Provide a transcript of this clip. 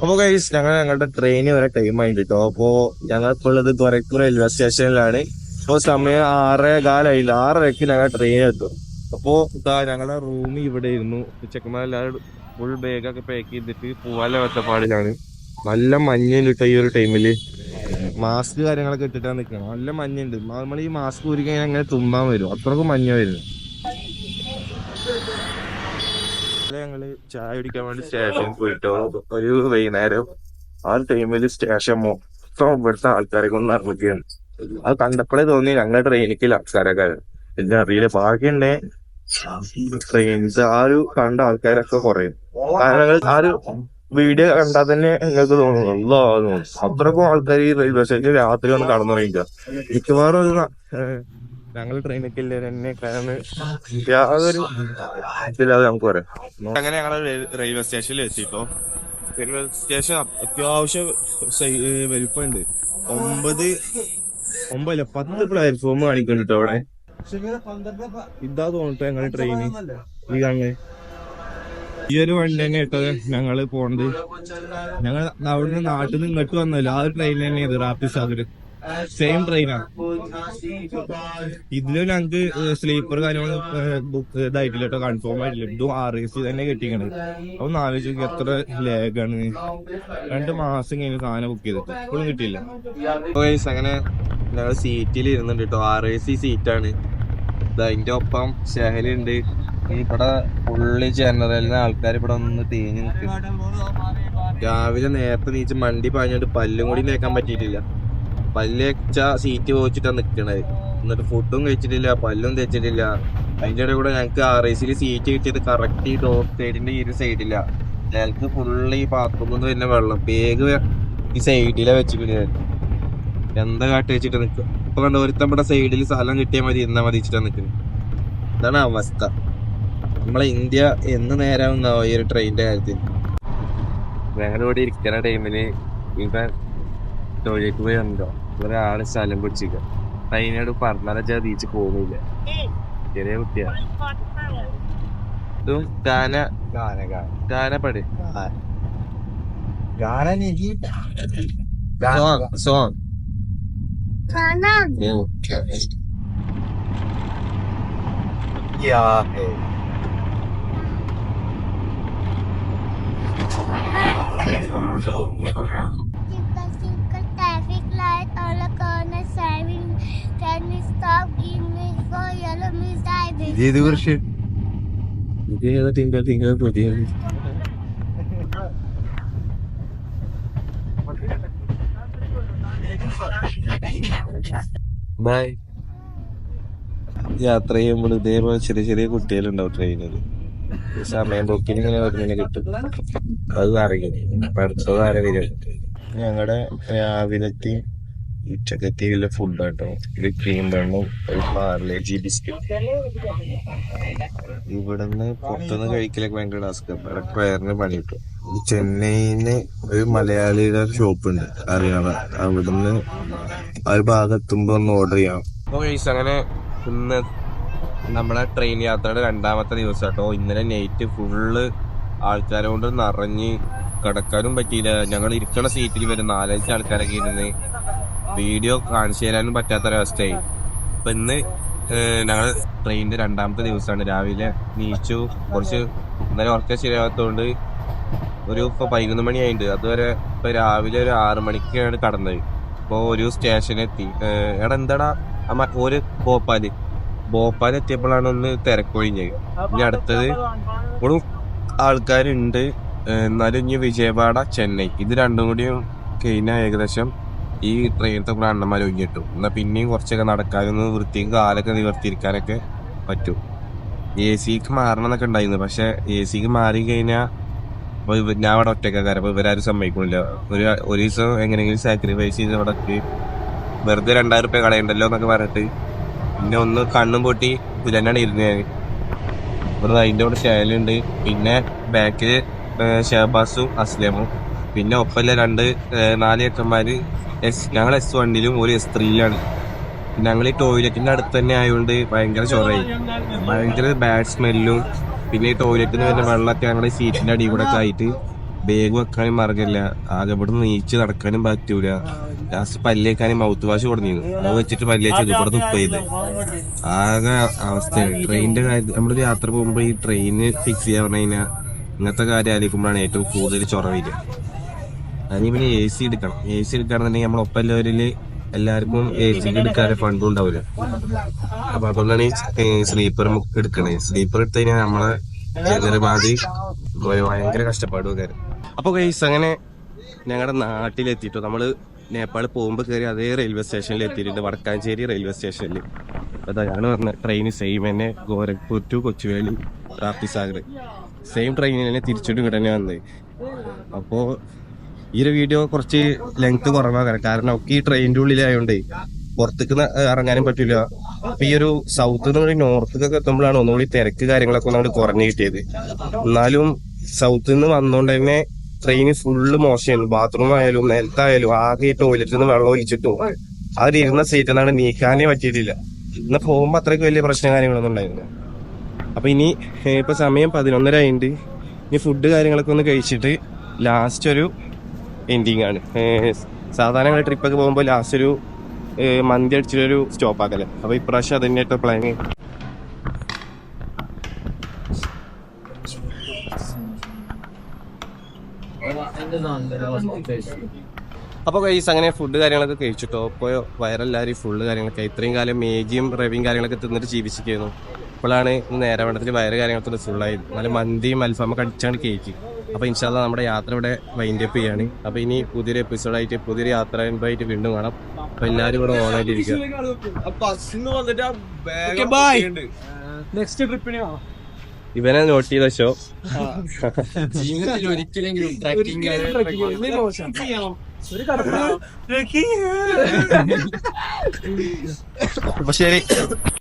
അപ്പൊ ഗൈസ് ഞങ്ങളുടെ ട്രെയിന് വരെ ടൈം ആയിട്ട് കേട്ടോ. അപ്പോ ഞങ്ങളിപ്പോൾ ഉള്ളത് ഗോരഖ്പൂർ റെയിൽവേ സ്റ്റേഷനിലാണ്. ഇപ്പൊ സമയം 6:15 6:30 ഞങ്ങൾ ട്രെയിൻ എത്തും. അപ്പോ ഇതാ ഞങ്ങളുടെ റൂം ഇവിടെ ഇരുന്നു. ചെക്കന്മാരെല്ലാവരും ഫുൾ ബാഗൊക്കെ പാക്ക് ചെയ്തിട്ട് പോവാനുള്ള ഒറ്റപ്പാടിലാണ്. നല്ല മഞ്ഞുണ്ട് കേട്ടോ ഈ ഒരു ടൈമില്. മാസ്ക് കാര്യങ്ങളൊക്കെ ഇട്ടിട്ടാണ് നിൽക്കണം. നല്ല മഞ്ഞുണ്ട്. നമ്മൾ ഈ മാസ്ക് ഊരി കഴിഞ്ഞാൽ അങ്ങനെ തുമ്പാൻ വരും, അത്രക്കും മഞ്ഞ വരുന്നു. ഞങ്ങള് ചായ കുടിക്കാൻ വേണ്ടി സ്റ്റേഷനിൽ പോയിട്ടോ. ഒരു വൈകുന്നേരം ആ ടൈമില് സ്റ്റേഷൻ മൊത്തം ഇവിടുത്തെ ആൾക്കാരെ കൊണ്ട് നിറഞ്ഞിരിക്കുകയാണ്. അത് കണ്ടപ്പോഴേ തോന്നി ഞങ്ങളുടെ ട്രെയിനിക്കില്ല ആൾക്കാരൊക്കെ. എന്താ അറിയില്ല, ഭാഗ്യണ്ടേ ട്രെയിൻസ് ആ ഒരു കണ്ട ആൾക്കാരൊക്കെ കുറയും. കാരണം ആ ഒരു വീഡിയോ കണ്ടാൽ തന്നെ നിങ്ങൾക്ക് തോന്നുന്നു അത്രക്കും ആൾക്കാർ ഈ റെയിൽവേ സ്റ്റേഷനിൽ രാത്രി വന്ന് കടന്നുറങ്ങിക്കുക. മിക്കവാറും ഒരു ഞങ്ങൾ ട്രെയിനൊക്കെ ഇല്ല തന്നെ. കാരണം യാതൊരു ഇതില്ലാതെ നമുക്ക് പറയാം. അങ്ങനെ ഞങ്ങൾ റെയിൽവേ സ്റ്റേഷനിൽ എത്തിട്ടോ. റെയിൽവേ സ്റ്റേഷൻ അത്യാവശ്യം വലിപ്പമുണ്ട്. 10 പ്ലാറ്റ്ഫോം കാണിക്കുന്നുണ്ട് അവിടെ. ഇതാ തോന്നിട്ടോ ഞങ്ങളുടെ ട്രെയിന്. ഈ കാണുന്നത് ഈ ഒരു വണ്ടി തന്നെ ഇട്ടത് ഞങ്ങള് പോണത്. ഞങ്ങൾ അവിടുന്ന് നാട്ടിൽ നിന്ന് ഇങ്ങോട്ട് വന്നല്ലോ. ആ ഒരു ട്രെയിൻ തന്നെയാണ് റാപ്പി സാഗര്. സെയിം ട്രെയിനാണ്. ഇതിലും ഞങ്ങക്ക് സ്ലീപ്പർ കാര്യങ്ങൾ ബുക്ക് ഇതായിട്ടില്ല കേട്ടോ, കൺഫേം ആയിട്ടില്ല. ഇതും RAC തന്നെ കിട്ടിക്കണത്. അപ്പൊ ആലോചിക്കും എത്ര ലാഗാണ്. 2 മാസം കഴിഞ്ഞ് സാധനം ബുക്ക് ചെയ്തിട്ട് ഇപ്പോഴും കിട്ടിയില്ല. അങ്ങനെ ഞങ്ങൾ സീറ്റിൽ ഇരുന്നുണ്ട് കേട്ടോ. RAC സീറ്റാണ്. അതിന്റെ ഒപ്പം ഷഹലുണ്ട്. ഇവിടെ ഫുള്ളി ജനറലിന് ആൾക്കാർ ഇവിടെ ഒന്ന് തേഞ്ഞ് നിൽക്കും. രാവിലെ നേരത്തെ നീച്ച് മണ്ടി പാഞ്ഞോണ്ട് പല്ലും കൂടി തേക്കാൻ പറ്റിയിട്ടില്ല. പല്ല് വെച്ച സീറ്റ് പോയിച്ചിട്ടാണ് നിൽക്കണത്. എന്നിട്ട് ഫുഡും കഴിച്ചിട്ടില്ല, പല്ലും തേച്ചിട്ടില്ല. അതിൻ്റെ ഇടയിൽ കൂടെ ഞങ്ങൾക്ക് RACയിൽ സീറ്റ് കിട്ടിയത് കറക്റ്റ് ഈ ഡോർ സൈഡിന്റെ ഈ ഒരു സൈഡില്ല. ഞങ്ങൾക്ക് ഫുള്ള് ഈ ബാത്റൂമിൽ നിന്ന് തന്നെ വെള്ളം വേഗ് ഈ സൈഡിലാണ് വെച്ചിട്ട് എന്താ കാട്ടി വെച്ചിട്ട് നിൽക്കുക. ഇപ്പൊ കണ്ട ഒരുത്തം ഇവിടെ സൈഡിൽ സ്ഥലം കിട്ടിയാൽ മതി, എന്നാ മതി വെച്ചിട്ടാണ് നിൽക്കുന്നത്. ഇതാണ് അവസ്ഥ. നമ്മളെ ഇന്ത്യ എന്ന് നേരാവുന്നാവോ ഈ ഒരു ട്രെയിനിന്റെ കാര്യത്തിൽ. ഞങ്ങളിവിടെ ഇരിക്കുന്ന ടൈമില് ഇവൻ ടോയ്ലറ്റ് പോയി ഉണ്ടോ ഒരാള് സ്ഥലം പിടിച്ചിരിക്കുക. ട്രെയിനോട് പറഞ്ഞാൽ തിരിച്ച് പോകുന്നില്ല. ചെറിയ കുട്ടിയാണ്. ഇതും ഗാനപ്പട് song traffic light on the corner saying, "Can we stop? Give me for yellow means driving." ഇത് കുറച്ച് തിങ്കൾ പുതിയ ബൈ. യാത്ര ചെയ്യുമ്പോൾ ഇതേപോലെ ചെറിയ ചെറിയ കുട്ടികളുണ്ടാവും ട്രെയിനിൽ. സമയം പോക്കിന് ഇങ്ങനെ വരുന്നതിനെ കിട്ടും. അത് അറിയില്ല പഠിച്ചത് ആരെ വരും. ഞങ്ങളുടെ രാവിലത്തെ ഉച്ചക്കത്തിയുള്ള ഫുഡ് കേട്ടോ. ഒരു ക്രീം ബണ്ണും ഒരു പാർലേജി ബിസ്ക്കറ്റ്. ഇവിടുന്ന് പുറത്തുനിന്ന് കഴിക്കലൊക്കെ ഭയങ്കര ടാസ്ക്. വയറിന് പണി കിട്ടും. ചെന്നൈയിന് ഒരു മലയാളിയുടെ ഷോപ്പ് ഉണ്ട് അറിയാമ. അവിടുന്ന് ആ ഒരു ഭാഗത്തുമ്പോ ഒന്ന് ഓർഡർ ചെയ്യാം. അങ്ങനെ ഇന്ന് നമ്മുടെ ട്രെയിൻ യാത്രയുടെ 2ാമത്തെ ദിവസം കേട്ടോ. ഇന്നലെ നൈറ്റ് ഫുള്ള് ആൾക്കാരെ കൊണ്ട് നിറഞ്ഞ് കിടക്കാനും പറ്റിയില്ല. ഞങ്ങൾ ഇരിക്കണ സീറ്റിൽ വരും 4-5 ആൾക്കാരൊക്കെ ഇരുന്ന് വീഡിയോ കാണിച്ചു തരാനും പറ്റാത്തൊരവസ്ഥയായി. അപ്പൊ ഇന്ന് ഞങ്ങൾ ട്രെയിനിന്റെ 2ാമത്തെ ദിവസമാണ്. രാവിലെ നീച്ചു കുറച്ച് ഇന്നലെ ഉറക്കം ശരിയാകാത്തതുകൊണ്ട് ഇപ്പൊ 11 മണിയായിട്ടുണ്ട്. അതുവരെ ഇപ്പൊ രാവിലെ ഒരു 6 മണിക്കാണ് കടന്നത്. ഇപ്പൊ ഒരു സ്റ്റേഷനെത്തി. എന്താടാ ഒരു ഭോപ്പാൽ എത്തിയപ്പോഴാണ് ഒന്ന് തിരക്കൊഴിഞ്ഞത്. ഇനി അടുത്തത് ഇപ്പോഴും ആൾക്കാരുണ്ട്. എന്നാലും ഇനി വിജയവാഡ ചെന്നൈ ഇത് രണ്ടും കൂടിയും കഴിഞ്ഞാൽ ഏകദേശം ഈ ട്രെയിനത്തെ കൂടെ അണ്ണന്മാർ ഒഴിഞ്ഞിട്ടു. എന്നാൽ പിന്നെയും കുറച്ചൊക്കെ നടക്കാനൊന്ന് വൃത്തിയും കാലൊക്കെ നിവർത്തിയിരിക്കാനൊക്കെ പറ്റും. AC മാറണം എന്നൊക്കെ ഉണ്ടായിരുന്നു. പക്ഷെ AC മാറി കഴിഞ്ഞാൽ അപ്പൊ ഞാൻ അവിടെ ഒറ്റക്കാരം. അപ്പൊ ഇവരാരും സമ്മതിക്കുന്നില്ല. ഒരു ദിവസം എങ്ങനെയെങ്കിലും സാക്രിഫൈസ് ചെയ്ത് അവിടെ വെറുതെ 2000 രൂപ കളയണ്ടല്ലോ എന്നൊക്കെ പറഞ്ഞിട്ട് പിന്നെ ഒന്ന് കണ്ണും പൊട്ടി ഇതിലെന്നാണ് ഇരുന്ന് ഞാൻ. ഇവിടെ അതിൻ്റെ കൂടെ ശൈലുണ്ട്. പിന്നെ ബാക്കില് ഷഹബാസും അസ്ലമും. പിന്നെ ഒപ്പല്ല 4 ഏട്ടന്മാര്. ഞങ്ങൾ S1 ഒരു S3 ഞങ്ങൾ ഈ ടോയ്ലറ്റിന്റെ അടുത്ത് തന്നെ ആയതുകൊണ്ട് ഭയങ്കര ചൊറയായി. ഭയങ്കര ബാഡ് സ്മെല്ലും പിന്നെ ഈ ടോയ്ലറ്റിൽ നിന്ന് വരുന്ന വെള്ളമൊക്കെ ഞങ്ങളുടെ സീറ്റിന്റെ അടിയിൽ കൂടെ ഒക്കെ ആയിട്ട് ബാഗ് വെക്കാനും മാർഗമില്ല. ആകെ ഇവിടെ നീച്ച് നടക്കാനും പറ്റൂല. ലാസ്റ്റ് പല്ലേക്കാനും മൗത്ത് വാഷ് കൊടുത്തിരുന്നു. അത് വെച്ചിട്ട് പല്ലേച്ചത് ഇവിടെ തുപ്പയത്. ആകെ അവസ്ഥയാണ്. ട്രെയിനിന്റെ കാര്യം നമ്മളൊരു യാത്ര പോകുമ്പോ ഈ ട്രെയിന് ഫിക്സ് ചെയ്യാൻ പറഞ്ഞു കഴിഞ്ഞാൽ ഇങ്ങനത്തെ കാര്യം ആലോചിക്കുമ്പോഴാണ് ഏറ്റവും കൂടുതൽ ചൊറവില്ല. അതിന് പിന്നെ AC എടുക്കണം. AC എടുക്കുകയാണെന്നുണ്ടെങ്കിൽ നമ്മളൊപ്പം എല്ലാവർക്കും AC എടുക്കാതെ ഫണ്ടും ഉണ്ടാവില്ല. അപ്പൊ അതുകൊണ്ടാണ് ഈ സ്ലീപ്പർ എടുക്കണേ. സ്ലീപ്പർ എടുത്തു കഴിഞ്ഞാൽ നമ്മളെ ജനറമാതി ഭയങ്കര കഷ്ടപ്പാട് കാര്യം. അപ്പൊ ഗൈസ് അങ്ങനെ ഞങ്ങളുടെ നാട്ടിലെത്തിട്ടോ. നമ്മള് നേപ്പാൾ പോകുമ്പോൾ കയറി അതേ റെയിൽവേ സ്റ്റേഷനിൽ എത്തിയിട്ടുണ്ട്, വടക്കാഞ്ചേരി റെയിൽവേ സ്റ്റേഷനിൽ. അതാണ് പറഞ്ഞ ട്രെയിൻ സെയിം തന്നെ, ഗോരഖ്പൂർ ടു കൊച്ചുവേളി റാപ്തിസാഗർ സെയിം ട്രെയിനിൽ തന്നെ തിരിച്ചിട്ട് ഇവിടെ തന്നെ വന്നത്. അപ്പോ ഈ ഒരു വീഡിയോ കുറച്ച് ലെങ്ത് കുറവാകാൻ കാരണം ഒക്കെ ഈ ട്രെയിനിന്റെ ഉള്ളിലായോണ്ടേ പുറത്തേക്ക് ഇറങ്ങാനും പറ്റില്ല. അപ്പൊ ഈ ഒരു സൗത്ത് നിന്ന് നോർത്തേക്കൊക്കെ എത്തുമ്പോഴാണ് ഒന്നുകൂടി തിരക്ക് കാര്യങ്ങളൊക്കെ ഒന്നുകൂടി കുറഞ്ഞു കിട്ടിയത്. എന്നാലും സൗത്തിൽ നിന്ന് വന്നോണ്ട് തന്നെ ട്രെയിന് ഫുള്ള് മോശമാണ്. ബാത്റൂം ആയാലും നിലത്തായാലും ആകെ ടോയ്ലറ്റിൽ നിന്ന് വെള്ളം ഒലിച്ചിട്ടും അവരിരുന്ന സീറ്റിൽ നിന്നാണ് നീക്കാനേ പറ്റിയിട്ടില്ല. ഇന്ന് പോകുമ്പോ അത്രയ്ക്ക് വലിയ പ്രശ്നം കാര്യങ്ങളൊന്നും ഉണ്ടായിരുന്നു. അപ്പൊ ഇനി ഇപ്പൊ സമയം 11:30 ആയിട്ടുണ്ട്. ഇനി ഫുഡ് കാര്യങ്ങളൊക്കെ ഒന്ന് കഴിച്ചിട്ട് ലാസ്റ്റ് ഒരു എൻഡിങ് ആണ്. സാധാരണ ട്രിപ്പൊക്കെ പോകുമ്പോൾ ലാസ്റ്റ് ഒരു മന്തി അടിച്ചിട്ടൊരു സ്റ്റോപ്പ് ആക്കല്ലേ. അപ്പൊ ഇപ്രാവശ്യം അത് തന്നെയായിട്ടോ പ്ലാൻ. അപ്പൊ ഗൈസ് അങ്ങനെ ഫുഡ് കാര്യങ്ങളൊക്കെ കഴിച്ചിട്ടോ. അപ്പോൾ വയറെല്ലാവരും ഫുള്ള് കാര്യങ്ങളൊക്കെ ഇത്രയും കാലം മേഗിയും റവിയും കാര്യങ്ങളൊക്കെ തിന്നിട്ട് ജീവിച്ചിരിക്കുന്നു. ഇപ്പോഴാണ് നേരെ വേണ്ടത്തിൽ വയറ് കാര്യങ്ങളൊക്കെ ഫുള്ളായത്. നല്ല മന്തിയും അൽഫാമൊക്കെ അടിച്ചാണ് കേക്ക്. അപ്പൊ ഇൻഷാ അല്ലാഹ് നമ്മുടെ യാത്ര ഇവിടെ വൈൻഡ് അപ്പ് ചെയ്യാണ്. അപ്പൊ ഇനി പുതിയൊരു എപ്പിസോഡായിട്ട് പുതിയൊരു യാത്രയായിട്ട് വീണ്ടും കാണാം. അപ്പൊ എല്ലാവരും ഇവിടെ ഓണായിട്ടിരിക്കുക. ഇവനെ നോട്ട് ചെയ്ത ഷോ ഒരിക്കലെങ്കിലും അപ്പൊ ശരി.